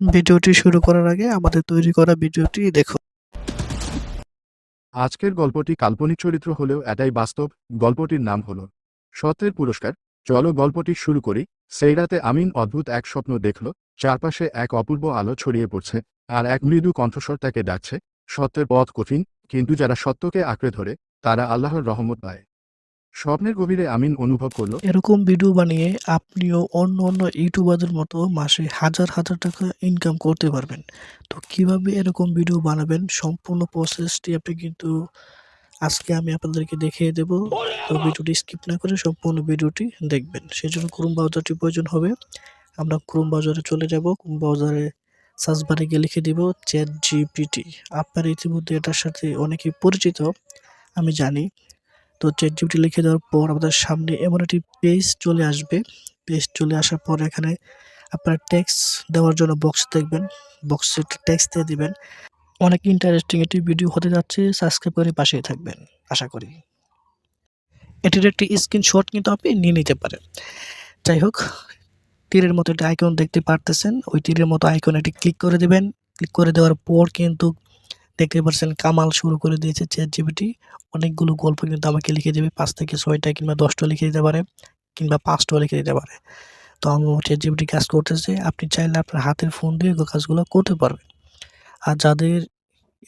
ভিডিওটি শুরু করার আগে আমাদের তৈরি করা ভিডিওটি দেখুন। আজকের গল্পটি কাল্পনিক চরিত্র হলেও এটাই বাস্তব। গল্পটির নাম হলো সত্যের পুরস্কার। চলো গল্পটি শুরু করি। সেই রাতে আমিন অদ্ভুত এক স্বপ্ন দেখল। চারপাশে এক অপূর্ব আলো ছড়িয়ে পড়ছে, আর এক মৃদু কণ্ঠস্বর তাকে ডাকছে। সত্যের পথ কঠিন, কিন্তু যারা সত্যকে আঁকড়ে ধরে তারা আল্লাহর রহমত পায়। স্বপ্নের গভীরে আমিন অনুভব করল এরকম ভিডিও বানিয়ে আপনিও অন্য ইউটিউবারদের মতো মাসে হাজার হাজার টাকা ইনকাম করতে পারবেন। তো কিভাবে এরকম ভিডিও বানাবেন সম্পূর্ণ প্রসেসটি আপনি কিন্তু আজকে আমি আপনাদেরকে দেখিয়ে দেব। তো ভিডিওটি স্কিপ না করে সম্পূর্ণ ভিডিওটি দেখবেন। সেজন্য ক্রোম ব্রাউজারটি প্রয়োজন হবে। আমরা ক্রোম ব্রাউজারে চলে যাব। ক্রোম ব্রাউজারে সার্চ বারে গিয়ে লিখে দিব চ্যাট জিপিটি। আপনারা ইতিমধ্যে এটার সাথে অনেকেই পরিচিত, আমি জানি। তো চ্যাটজিপিটি লিখে দেওয়ার পর আমাদের সামনে এমন একটি পেজ চলে আসবে। পেজ চলে আসার পর এখানে আপনারা টেক্সট দেওয়ার জন্য বক্স দেখবেন, বক্সে টেক্সট দিয়ে দিবেন। অনেক ইন্টারেস্টিং একটি ভিডিও হতে যাচ্ছে, সাবস্ক্রাইব করে পাশেই থাকবেন আশা করি। এটির একটি স্ক্রিনশট কিন্তু আপনি নিয়ে নিতে পারেন। যাই হোক, তীরের মতো একটা আইকন দেখতে পারতেছেন, ওই তীরের মতো আইকন এটি ক্লিক করে দেবেন। ক্লিক করে দেওয়ার পর কিন্তু দেখতে পাচ্ছেন কামাল শুরু করে দিয়েছে চ্যাটজিপিটি। অনেকগুলো গল্প কিন্তু আমাকে লিখে দেবে, ৫ থেকে ৬টা কিংবা ১০টা লিখে দিতে পারে, কিংবা ৫টাও লিখে দিতে পারে। তো আমার চ্যাটজিপিটি কাজ করতেছে। আপনি চাইলে আপনার হাতের ফোন দিয়ে কাজগুলো করতে পারবেন। আর যাদের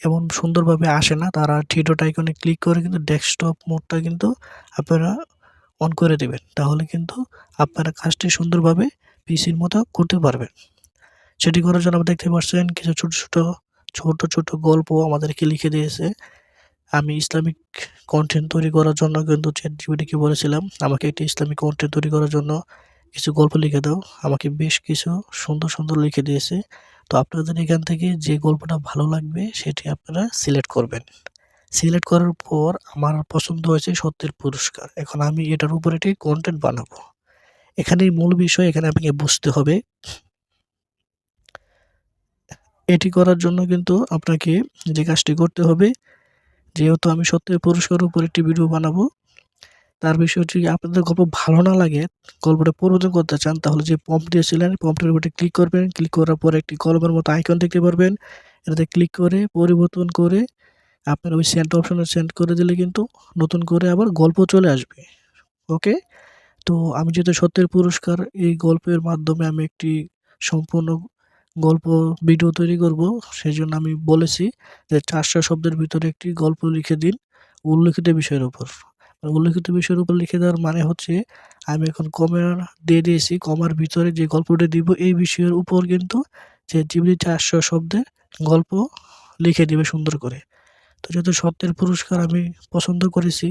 এমন সুন্দরভাবে আসে না, তারা থ্রি ডট আইকনে ক্লিক করে কিন্তু ডেস্কটপ মোডটা কিন্তু আপনারা অন করে দেবেন। তাহলে কিন্তু আপনারা কাজটি সুন্দরভাবে পিসির মতো করতে পারবেন। সেটি করার জন্য আমরা দেখতে পাচ্ছেন কিছু ছোট ছোট গল্প আমাদেরকে লিখে দিয়েছে। আমি ইসলামিক কন্টেন্ট তৈরি করার জন্য কিন্তু চ্যাটজিপিটিকে বলেছিলাম আমাকে একটি ইসলামিক কন্টেন্ট তৈরি করার জন্য কিছু গল্প লিখে দাও। আমাকে বেশ কিছু সুন্দর লিখে দিয়েছে। তো আপনাদের এখান থেকে যে গল্পটা ভালো লাগবে সেটি আপনারা সিলেক্ট করবেন। সিলেক্ট করার পর আমার পছন্দ হয়েছে সত্যের পুরস্কার। এখন আমি এটার উপর একটি কন্টেন্ট বানাবো। এখানেই মূল বিষয়, এখানে আপনাকে বুঝতে হবে। এটি করার জন্য কিন্তু আপনাকে যে কাজটি করতে হবে, যেহেতু আমি সত্যের পুরস্কারের উপর একটি ভিডিও বানাবো, তার বিষয়টি আপনাদের গল্প ভালো না লাগে, গল্পটা পরিবর্তন করতে চান, তাহলে যে প্রম্পট দিয়েছিলেন প্রম্পটের উপরে ক্লিক করবেন। ক্লিক করার পর একটি কলমের মতো আইকন দেখতে পারবেন। এটাতে ক্লিক করে পরিবর্তন করে আপনার ওই সেন্ড অপশনে সেন্ড করে দিলে কিন্তু নতুন করে আবার গল্প চলে আসবে। ওকে? তো আমি যেহেতু সত্যের পুরস্কার এই গল্পের মাধ্যমে আমি একটি সম্পূর্ণ গল্প ভিডিও তৈরি করব, সেজন্য আমি বলেছি যে ৪০০ শব্দের ভিতরে একটি গল্প লিখে দিন উল্লেখিত বিষয়ের উপর। উল্লেখিত বিষয়ের উপর লিখে দেওয়ার মানে হচ্ছে আমি এখন কমা দিয়ে দিয়েছি, কমার ভিতরে যে গল্পটা দিব এই বিষয়ের উপর কিন্তু চ্যাটজিপিটি ৪০০ শব্দের গল্প লিখে দিবে সুন্দর করে। তো যেহেতু সত্যের পুরস্কার আমি পছন্দ করেছি,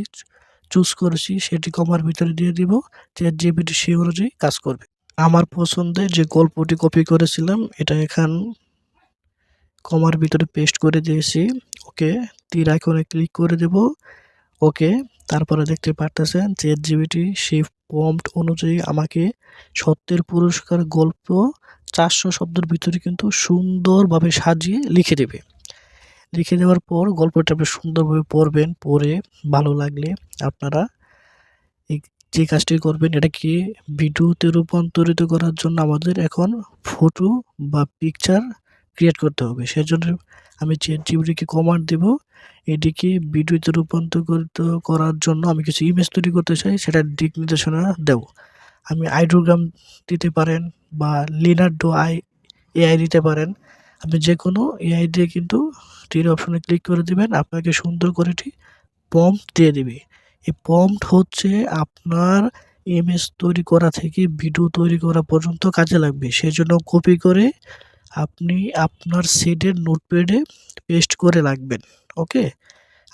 চুজ করেছি, সেটি কমার ভিতরে দিয়ে দিব। চ্যাটজিপিটি সেই অনুযায়ী কাজ করবে। আমার পছন্দের যে গল্পটি কপি করেছিলাম এটা এখন কমার ভিতরে পেস্ট করে দিয়েছি। ওকে, তীর আইকনে ক্লিক করে দেব। ওকে, তারপরে দেখতে পারতেছেন চ্যাটজিপিটি সেই প্রম্পট অনুযায়ী আমাকে সত্যের পুরস্কার গল্প ৪০০ শব্দের ভিতরে কিন্তু সুন্দরভাবে সাজিয়ে লিখে দেবে। লিখে দেওয়ার পর গল্পটা আপনি সুন্দরভাবে পড়বেন। পড়ে ভালো লাগলে আপনারা এই যে কাজটি করবেন, এটাকে ভিডিওতে রূপান্তরিত করার জন্য আমাদের এখন ফটো বা পিকচার ক্রিয়েট করতে হবে। সেজন্য আমি চ্যাটজিপিটিকে কমান্ড দেব, এটিকে ভিডিওতে রূপান্তরিত করার জন্য আমি কিছু ইমেজ তৈরি করতে চাই, সেটার দিক নির্দেশনা দেব। আমি আইডোগ্রাম দিতে পারেন বা লিনার্ডো এআই দিতে পারেন। আপনি যেকোনো এআই দিয়ে কিন্তু তীর অপশনে ক্লিক করে দিবেন, আপনাকে সুন্দর করে এটি প্রম্পট দিয়ে দিবে। এই প্রম্পট হচ্ছে আপনার ইমেজ তৈরি করা থেকে ভিডিও তৈরি করা পর্যন্ত কাজে লাগবে। সেজন্য কপি করে আপনি আপনার সেটের নোটপ্যাডে পেস্ট করে রাখবেন। ওকে?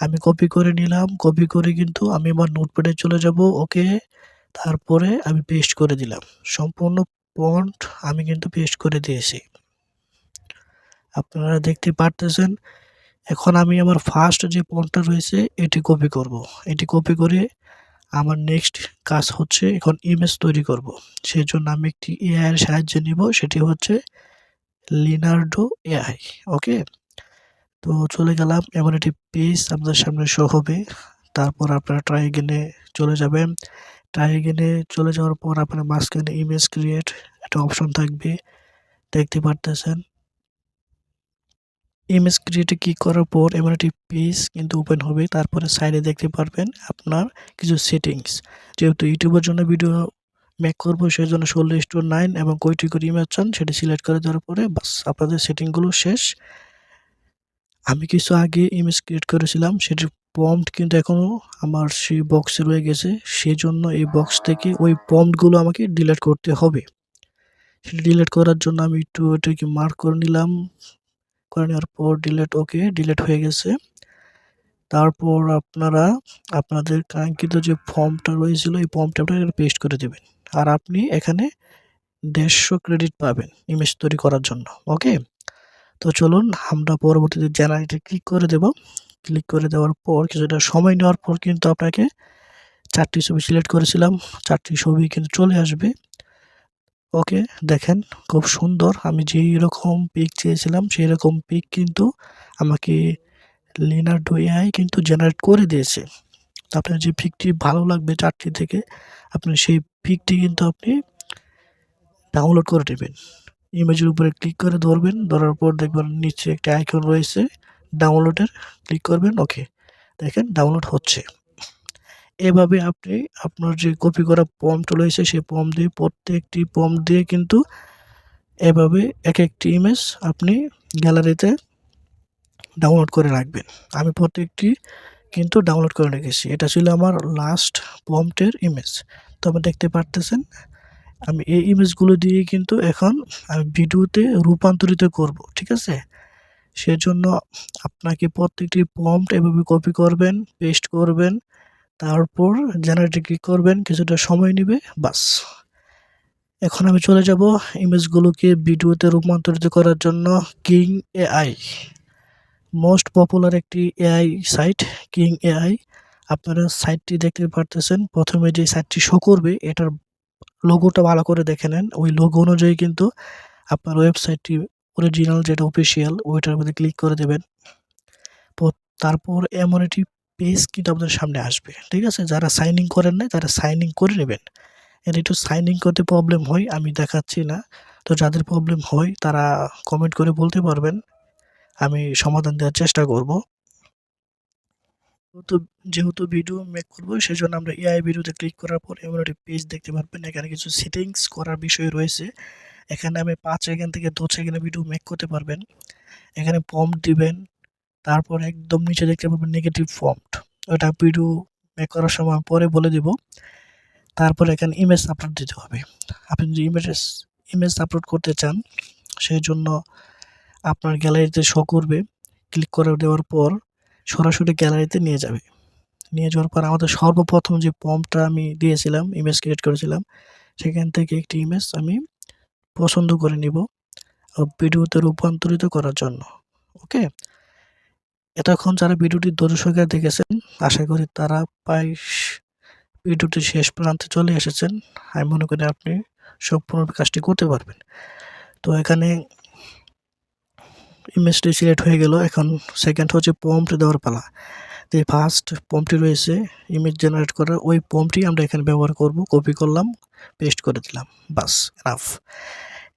আমি কপি করে নিলাম। কপি করে কিন্তু আমি আমার নোটপ্যাডে চলে যাব। ওকে? তারপরে আমি পেস্ট করে দিলাম। সম্পূর্ণ প্রম্পট আমি কিন্তু পেস্ট করে দিয়েছি। আপনারা দেখতে পারতেছেন। এখন আমি আমার ফার্স্ট যে প্রম্পটটা রয়েছে এটি কপি করব। এটি কপি করে আমার নেক্সট কাজ হচ্ছে এখন ইমেজ তৈরি করব। সেজন্য আমি একটি এআই এর সাহায্য নিব, সেটি হচ্ছে লিনার্ডো এআই। ওকে? তো চলে গেলাম, এমন একটি পেজ আপনাদের সামনে শো হবে। তারপর আপনারা ট্রাই এগেইনে চলে যাবেন। ট্রাই এগেইনে যাওয়ার পর আপনার মাঝখানে ইমেজ ক্রিয়েট একটা অপশন থাকবে, দেখতে পারতেছেন। ইমেজ ক্রিয়েটে ক্লিক করার পর এমন একটি পেজ কিন্তু ওপেন হবে। তারপরে সাইডে দেখতে পারবেন আপনার কিছু সেটিংস। যেহেতু ইউটিউবের জন্য ভিডিও মেক করব সেজন্য 16:9 এবং কয়টি করে ইমেজ চান সেটি সিলেক্ট করে দেওয়ার পরে বাস আপনাদের সেটিংগুলো শেষ। আমি কিছু আগে ইমেজ ক্রিয়েট করেছিলাম সেটির প্রম্পট কিন্তু এখনও আমার সেই বক্সে রয়ে গেছে। সেজন্য এই বক্স থেকে ওই প্রম্পটগুলো আমাকে ডিলিট করতে হবে। সেটা ডিলিট করার জন্য আমি একটু এটাকে মার্ক করে নিলাম। করে নেওয়ার পর ওকে ডিলিট হয়ে গেছে। তারপর আপনারা আপনাদের কাঙ্ক্ষিত যে ফর্মটা রয়েছিল এই ফর্মটা আপনারা পেস্ট করে দেবেন। আর আপনি এখানে 150 ক্রেডিট পাবেন ইমেজ তৈরি করার জন্য। ওকে? তো চলুন আমরা পরবর্তীতে জেনারেটে ক্লিক করে দেব। ক্লিক করে দেওয়ার পর কিছুটা সময় নেওয়ার পর কিন্তু আপনাকে 4টি ছবি সিলেক্ট করেছিলাম। 4টি ছবি কিন্তু চলে আসবে। ওকে, দেখেন খুব সুন্দর। আমি যেই রকম পিক চেয়েছিলাম সেই রকম পিক কিন্তু আমাকে লিনার্ডো এআই কিন্তু জেনারেট করে দিয়েছে। আপনার যে পিকটি ভালো লাগবে 4টি থেকে আপনি সেই পিকটি কিন্তু আপনি ডাউনলোড করে নেবেন। ইমেজের উপরে ক্লিক করে ধরবেন, ধরার পর দেখবেন নিচে একটা আইকন রয়েছে ডাউনলোডের, ক্লিক করবেন। ওকে, দেখেন ডাউনলোড হচ্ছে। এভাবে আপনি আপনার যে কপি করা প্রম্পট রয়েছে সেই প্রম্পট দিয়ে প্রত্যেকটি প্রম্পট দিয়ে কিন্তু এভাবে এক একটি ইমেজ আপনি গ্যালারিতে ডাউনলোড করে রাখবেন। আমি প্রত্যেকটি কিন্তু ডাউনলোড করে রেখেছি। এটা ছিল আমার লাস্ট প্রম্পটের ইমেজ। তো আপনি দেখতে পারতেছেন আমি এই ইমেজগুলো দিয়ে কিন্তু এখন আমি ভিডিওতে রূপান্তরিত করব। ঠিক আছে? সেজন্য আপনাকে প্রত্যেকটি প্রম্পট এভাবে কপি করবেন, পেস্ট করবেন, তারপর জেনারেটে ক্লিক করবেন, কিছুটা সময় নেবে, বাস। এখন আমি চলে যাব ইমেজগুলোকে ভিডিওতে রূপান্তরিত করার জন্য কিং এআই। মোস্ট পপুলার একটি এআই সাইট কিং এআই। আপনারা সাইটটি দেখতে পারতেছেন। প্রথমে যে সাইটটি শো করবে এটার লোগোটা ভালো করে দেখে নেন। ওই লোগো অনুযায়ী কিন্তু আপনার ওয়েবসাইটটি অরিজিনাল যেটা অফিসিয়াল ওইটার মধ্যে ক্লিক করে দেবেন। তারপর এমন একটি পেজ কিন্তু আপনাদের সামনে আসবে। ঠিক আছে? যারা সাইন ইন করেন নাই তারা সাইন ইন করে নেবেন। এর একটু সাইন ইন করতে প্রবলেম হয়, আমি দেখাচ্ছি না। তো যাদের প্রবলেম হয় তারা কমেন্ট করে বলতে পারবেন। আমি সমাধান দেওয়ার চেষ্টা করব। যেহেতু ভিডিও মেক করব সেজন্য আমরা এআই ভিডিওতে ক্লিক করার পর এমন একটি পেজ দেখতে পারবেন। এখানে কিছু সেটিংস করার বিষয় রয়েছে। এখানে আমি 5 সেকেন্ড থেকে 10 সেকেন্ডে ভিডিও মেক করতে পারবেন। এখানে প্রম্পট দিবেন। তারপর একদম নিচে দেখতে পাবেন নেগেটিভ প্রম্পট। ওটা ভিডিও মেক করার সময় পরে বলে দিব। তারপর এখানে ইমেজ আপলোড দিতে হবে। আপনি যদি ইমেজ আপলোড করতে চান সেজন্য আপনার গ্যালারিতে শো করবে। ক্লিক করে দেওয়ার পর সরাসরি গ্যালারিতে নিয়ে যাবে। নিয়ে যাওয়ার পর আমাদের সর্বপ্রথম যে প্রম্পটটা আমি দিয়েছিলাম, ইমেজ ক্রিয়েট করেছিলাম, সেখান থেকে একটি ইমেজ আমি পছন্দ করে নিব ভিডিওতে রূপান্তরিত করার জন্য। ওকে? এতক্ষণ যারা ভিডিওটি ধৈর্য সহকারে দেখেছেন আশা করি তারা প্রায় ভিডিওটি শেষ প্রান্তে চলে এসেছেন। আমি মনে করি আপনি সম্পূর্ণ কাজটি করতে পারবেন। তো এখানে ইমেজটি সিলেক্ট হয়ে গেল। এখন সেকেন্ড হচ্ছে প্রম্পট দেওয়ার পালা। যে ফার্স্ট প্রম্পটটি রয়েছে ইমেজ জেনারেট করার ওই প্রম্পটটি আমরা এখানে ব্যবহার করব। কপি করলাম, পেস্ট করে দিলাম, বাস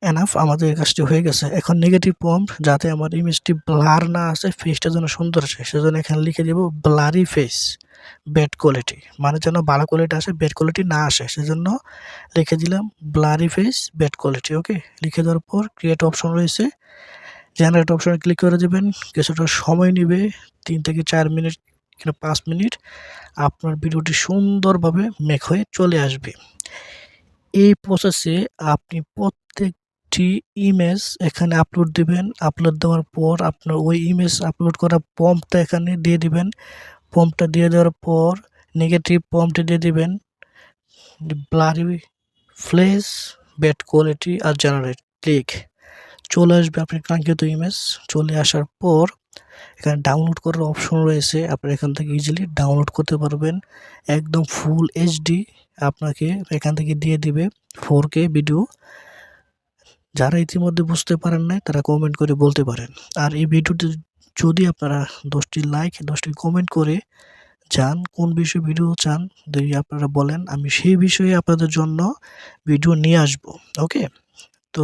এনাফ আমাদের কাজটি হয়ে গেছে। এখন নেগেটিভ প্রম্পট যাতে আমার ইমেজটি ব্লার না আসে, ফেসটা যেন সুন্দর আসে সেজন্য এখানে লিখে দেব ব্লারি ফেস, ব্যাড কোয়ালিটি, মানে যেন ভালো কোয়ালিটি আসে, ব্যাড কোয়ালিটি না আসে সেজন্য লিখে দিলাম ব্লারি ফেস, ব্যাড কোয়ালিটি। ওকে, লিখে দেওয়ার পর ক্রিয়েট অপশন রয়েছে, জেনারেট অপশনে ক্লিক করে দেবেন। কিছুটা সময় নেবে, 3 থেকে 4 মিনিট কিংবা 5 মিনিট। আপনার ভিডিওটি সুন্দরভাবে মেক হয়ে চলে আসবে। এই প্রসেসে আপনি প্রত্যেকটি ইমেজ এখানে আপলোড দিবেন। আপলোড দেওয়ার পর আপনার ওই ইমেজ আপলোড করা প্রম্পটটা এখানে দিয়ে দিবেন। প্রম্পটটা দিয়ে দেওয়ার পর নেগেটিভ প্রম্পটে দিয়ে দিবেন ব্লারি ফেস, ব্যাড কোয়ালিটি আর জেনারেট। ক্লিক, চলে আসবে আপনার কাঙ্ক্ষিত ইমেজ। চলে আসার পর এখানে ডাউনলোড করার অপশন রয়েছে, আপনারা এখান থেকে ইজিলি ডাউনলোড করতে পারবেন। একদম ফুল এইচডি আপনাকে এখান থেকে দিয়ে দিবে 4K ভিডিও। যারা ইতিমধ্যে বুঝতে পারেন নাই তারা কমেন্ট করে বলতে পারেন। আর এই ভিডিওটি যদি আপনারা 10টি লাইক 10টি কমেন্ট করে যান কোন বিষয়ে ভিডিও চান যদি আপনারা বলেন, আমি সেই বিষয়ে আপনাদের জন্য ভিডিও নিয়ে আসব। ওকে, তো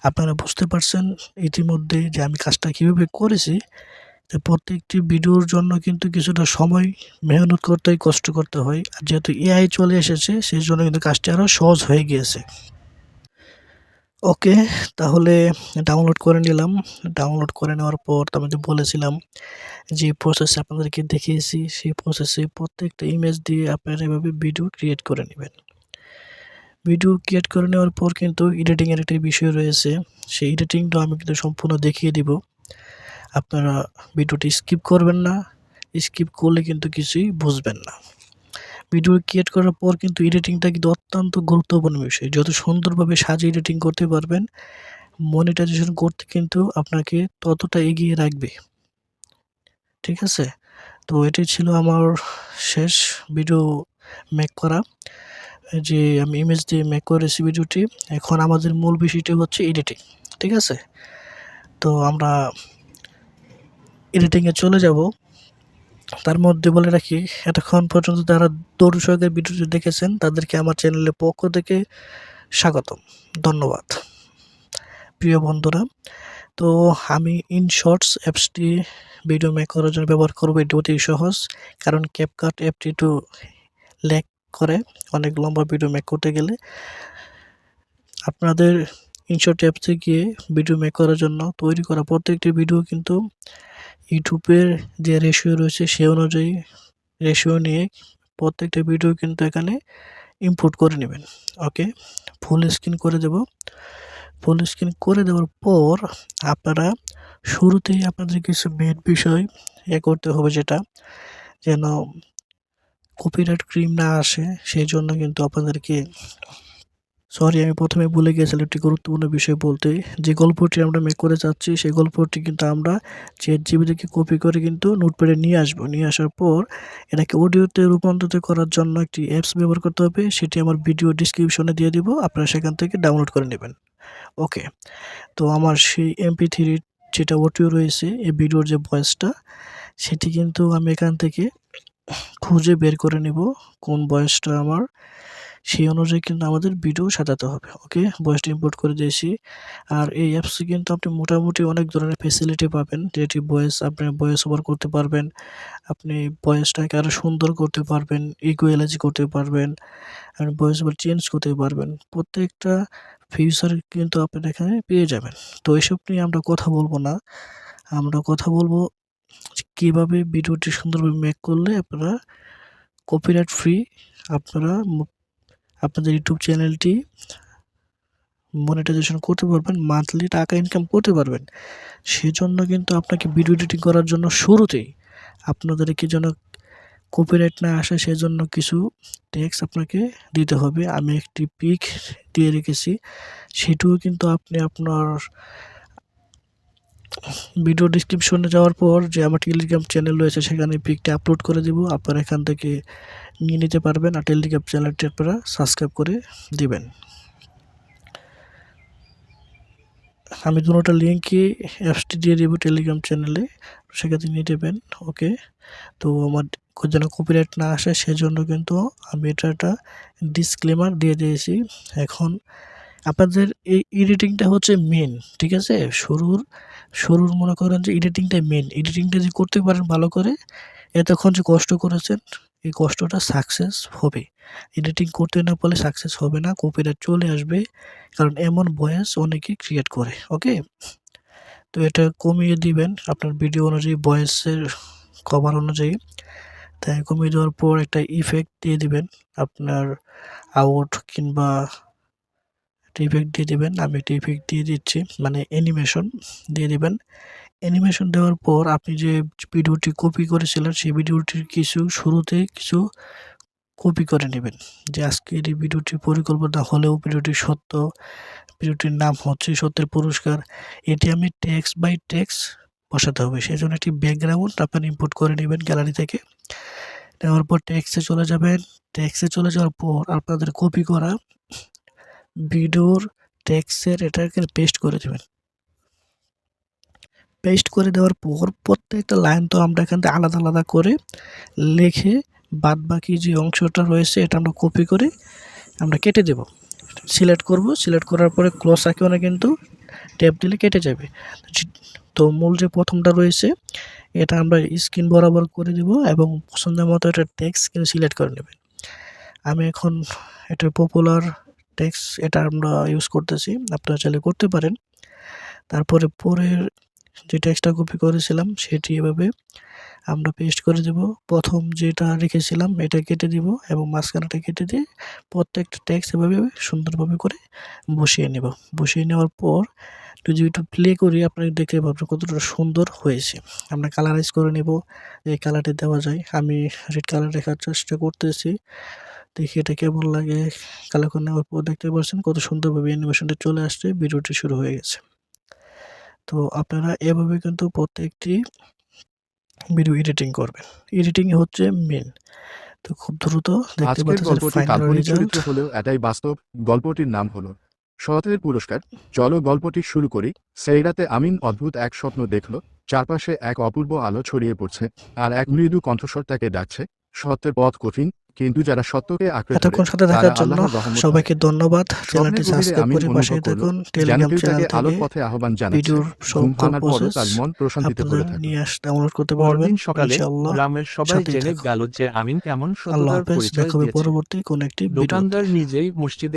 আপনারা বুঝতে পারছেন ইতিমধ্যে যে আমি কাজটা কীভাবে করেছি। তো প্রত্যেকটি ভিডিওর জন্য কিন্তু কিছুটা সময় মেহনত করতে হয়, কষ্ট করতে হয়। আর যেহেতু এআই চলে এসেছে সেজন্য কিন্তু কাজটি আরও সহজ হয়ে গিয়েছে। ওকে, তাহলে ডাউনলোড করে নিলাম। ডাউনলোড করে নেওয়ার পর আমি তো বলেছিলাম যে প্রসেসে আপনাদেরকে দেখিয়েছি সেই প্রসেসে প্রত্যেকটা ইমেজ দিয়ে আপনারা এভাবে ভিডিও ক্রিয়েট করে নেবেন। ভিডিও ক্রিয়েট করে নেওয়ার পর কিন্তু এডিটিংয়ের একটা বিষয় রয়েছে, সেই এডিটিংটা আমি কিন্তু সম্পূর্ণ দেখিয়ে দিব। আপনারা ভিডিওটি স্কিপ করবেন না, স্কিপ করলে কিন্তু কিছুই বুঝবেন না। ভিডিও ক্রিয়েট করার পর কিন্তু এডিটিংটা কিন্তু অত্যন্ত গুরুত্বপূর্ণ বিষয়। যত সুন্দরভাবে সাজিয়ে এডিটিং করতে পারবেন, মনিটাইজেশন করতে কিন্তু আপনাকে ততটা এগিয়ে রাখবে। ঠিক আছে? তো এটাই ছিল আমার শেষ ভিডিও মেক করা, যে আমি ইমেজ দিয়ে মেক করেছি ভিডিওটি। এখন আমাদের মূল বিষয়টি হচ্ছে এডিটিং। ঠিক আছে? তো আমরা এডিটিংয়ে চলে যাব। তার মধ্যে বলে রাখি, এতক্ষণ পর্যন্ত যারা ধৈর্য সহকারে ভিডিওটি দেখেছেন তাদেরকে আমার চ্যানেলের পক্ষ থেকে স্বাগতম। ধন্যবাদ। প্রিয় বন্ধুরা, তো আমি ইনশর্টস অ্যাপসটি ভিডিও মেক করার জন্য ব্যবহার করব। এটি অতি সহজ, কারণ ক্যাপকাট অ্যাপটি একটু ল্যাগ করে অনেক লম্বা ভিডিও মেক করতে গেলে। আপনাদের ইনশর্ট অ্যাপসে গিয়ে ভিডিও মেক করার জন্য তৈরি করা প্রত্যেকটি ভিডিও কিন্তু ইউটিউবের যে রেশিও রয়েছে সে অনুযায়ী রেশিও নিয়ে প্রত্যেকটা ভিডিও কিন্তু এখানে ইম্পোর্ট করে নেবেন। ওকে, ফুল স্ক্রিন করে দেব। ফুল স্ক্রিন করে দেওয়ার পর আপনারা শুরুতেই আপনাদের কিছু মেন বিষয় করতে হবে, যেটা যেন কপিরাইট ক্লেম না আসে সেই জন্য কিন্তু আপনাদেরকে আমি প্রথমে ভুলে গিয়েছিলাম একটি গুরুত্বপূর্ণ বিষয় বলতে। যে গল্পটি আমরা মেক করে যাচ্ছি সেই গল্পটি কিন্তু আমরা চ্যাটজিপিটি থেকে কপি করে কিন্তু নোটপ্যাডে নিয়ে আসবো। নিয়ে আসার পর এটাকে অডিওতে রূপান্তরিত করার জন্য একটি অ্যাপস ব্যবহার করতে হবে, সেটি আমার ভিডিও ডিসক্রিপশনে দিয়ে দিব, আপনারা সেখান থেকে ডাউনলোড করে নেবেন। ওকে, তো আমার সেই MP3 যেটা অডিও রয়েছে এই ভিডিওর যে ভয়েসটা, সেটি কিন্তু আমি এখান থেকে খুঁজে বের করে নেব কোন ভয়েসটা আমার, সেই অনুযায়ী কিন্তু আমাদের ভিডিও সাজাতে হবে। ওকে, ভয়েসটা ইম্পোর্ট করে দিয়েছি। আর এই অ্যাপসে কিন্তু আপনি মোটামুটি অনেক ধরনের ফেসিলিটি পাবেন, যেটি আপনি ভয়েস ওভার করতে পারবেন, আপনি ভয়েসটাকে আরও সুন্দর করতে পারবেন, ইকুয়ালাইজ করতে পারবেন, আপনি ভয়েস ওভার চেঞ্জ করতে পারবেন। প্রত্যেকটা ফিচার কিন্তু আপনারা এখানে পেয়ে যাবেন। তো এসব নিয়ে আমরা কথা বলবো না, আমরা কথা বলবো কীভাবে ভিডিওটি সুন্দরভাবে মেক করলে আপনারা কপিরাইট ফ্রি আপনারা আপনাদের ইউটিউব চ্যানেলটি মনিটাইজেশন করতে পারবেন, মান্থলি টাকা ইনকাম করতে পারবেন। সেজন্য কিন্তু আপনাকে ভিডিও এডিটিং করার জন্য শুরুতেই আপনাদেরকে যেন কপিরাইট না আসে সেজন্য কিছু ট্যাক্স আপনাকে দিতে হবে। আমি একটি পিক দিয়ে রেখেছি, সেটিও কিন্তু আপনি আপনার ভিডিও ডিসক্রিপশনে যাওয়ার পর যে আমার টেলিগ্রাম চ্যানেল রয়েছে সেখানে পিকটা আপলোড করে দেবো, আপনারা এখান থেকে নিয়ে নিতে পারবেন। আর টেলিগ্রাম চ্যানেলটি আপনারা সাবস্ক্রাইব করে দিবেন। আমি দুটোটা লিঙ্কই অ্যাপসটি দিয়ে দেবো টেলিগ্রাম চ্যানেলে, সেখান থেকে নিয়ে নেবেন। ওকে, তো আমার যেন কপিরাইট না আসে সেজন্য কিন্তু আমি এটা একটা ডিসক্লেমার দিয়ে দিয়েছি। এখন আপনাদের এই এডিটিংটা হচ্ছে মেন, ঠিক আছে? শুরুর মনে করেন যে এডিটিংটাই মেন। এডিটিংটা যদি করতে পারেন ভালো করে, এতক্ষণ যে কষ্ট করেছেন এই কষ্টটা সাকসেস হবে। এডিটিং করতে না পারলে সাকসেস হবে না, কপিরাইট চলে আসবে, কারণ এমন ভয়েস অনেকেই ক্রিয়েট করে। ওকে, তো এটা কমিয়ে দিবেন আপনার ভিডিও অনুযায়ী, ভয়েসের কভার অনুযায়ী। তাই কমিয়ে দেওয়ার পর একটা ইফেক্ট দিয়ে দিবেন, আপনার আউট কিংবা একটা ইফেক্ট দিয়ে দিবেন। আমি একটা ইফেক্ট দিয়ে দিচ্ছি, মানে অ্যানিমেশন দিয়ে দিবেন। অ্যানিমেশন দেওয়ার পর আপনি যে ভিডিওটি কপি করেছিলেন সেই ভিডিওটির শুরুতে কিছু কপি করে নেবেন, যে আজকের এই ভিডিওটির পরিকল্পনা হলেও ভিডিওটি সত্য, ভিডিওটির নাম হচ্ছে সত্যের পুরস্কার। এটি আমি টেক্সট বাই টেক্সট বসাতে হবে, সেই জন্য একটি ব্যাকগ্রাউন্ড আপনারা ইম্পোর্ট করে নেবেন গ্যালারি থেকে। নেওয়ার পর টেক্সটে চলে যাবেন। টেক্সটে চলে যাওয়ার পর আপনাদের কপি করা ভিডিওর টেক্সটের এটাকে পেস্ট করে দেবেন। পেস্ট করে দেওয়ার পর প্রত্যেকটা লাইন তো আমরা এখান থেকে আলাদা আলাদা করে লিখে বাদবাকি যে অংশটা রয়েছে এটা আমরা কপি করে আমরা কেটে দেব। সিলেক্ট করব, সিলেক্ট করার পরে ক্লোজ আইকনে কিন্তু ট্যাপ দিলে কেটে যাবে। তো মূল যে প্রথমটা রয়েছে এটা আমরা স্ক্রিন বরাবর করে দিব এবং পছন্দ মতো এটা টেক্সট কিন্তু সিলেক্ট করে নেবেন। আমি এখন এটা পপুলার টেক্সট এটা আমরা ইউজ করতেছি, আপনারা চাইলে করতে পারেন। তারপরে পরের যে টেক্সটটা কপি করেছিলাম সেটি এভাবে আমরা পেস্ট করে দেব। প্রথম যেটা রেখেছিলাম এটা কেটে দিব এবং মাঝখানেটা কেটে দিয়ে প্রত্যেকটা টেক্সট এভাবে সুন্দরভাবে করে বসিয়ে নেব। বসিয়ে নেওয়ার পর যদি একটু প্লে করি আপনারা দেখতে পাবেন কতটা সুন্দর হয়েছে। আমরা কালারাইজ করে নেব, এই কালারটি দেওয়া যায়। আমি রেড কালার দেখার চেষ্টা করতেছি, দেখি এটা কেমন লাগে। কালার করে নেওয়ার পর দেখতে পাচ্ছেন কত সুন্দরভাবে অ্যানিমেশনটা চলে আসছে, ভিডিওটি শুরু হয়ে গেছে। তো আপনারা এভাবে কিন্তু প্রত্যেকটি ভিডিও এডিটিং করবেন। এডিটিং হচ্ছে মেন। তো খুব দ্রুত দেখতে আজকের পাচ্ছেন গল্পটি ফাইনাল কাল্পনিক রেজাল্ট। চরিত্র হলেও এটাই বাস্তব। গল্পটির নাম হলো সতের পুরস্কার। চলো গল্পটি শুরু করি। সেই রাতে আমিন অদ্ভুত এক স্বপ্ন দেখল। চারপাশে এক অপূর্ব আলো ছড়িয়ে পড়ছে, আর এক মৃদু কণ্ঠস্বর তাকে ডাকছে। সত্যের পথ কঠিন, কিন্তু যারা সত্যকে আঁকড়ে ধরে এতক্ষণ সাথে তারা থাকার জন্য আল্লাহর রহমত পায়। সবাইকে ধন্যবাদ। স্বপ্নের চ্যানেলটি গভীরে সাবস্ক্রাইব আমিন করে অনুভব পাশেই করল থাকুন। যেন টেলিগ্রাম কেউ চ্যানেল তাকে আলোর থেকে পথে আহ্বান জানাচ্ছে। ভিডিওর ঘুম সকল ভাঙার পরও প্রসেস তার মন প্রশান্তিতে ভরে আপনাদের থাকল। নিয়ে ডাউনলোড করতে পারবেন পরদিন সকালে ইনশাআল্লাহ। গ্রামের সবাই সাথেই জেনে থাকুন। গেল যে আমিন কেমন আল্লাহ সততার হাফেজ। পরিচয় দেখা হবে দিয়েছে। পরবর্তী কোন একটি ভিডিওতে। দোকানদার নিজেই মসজিদে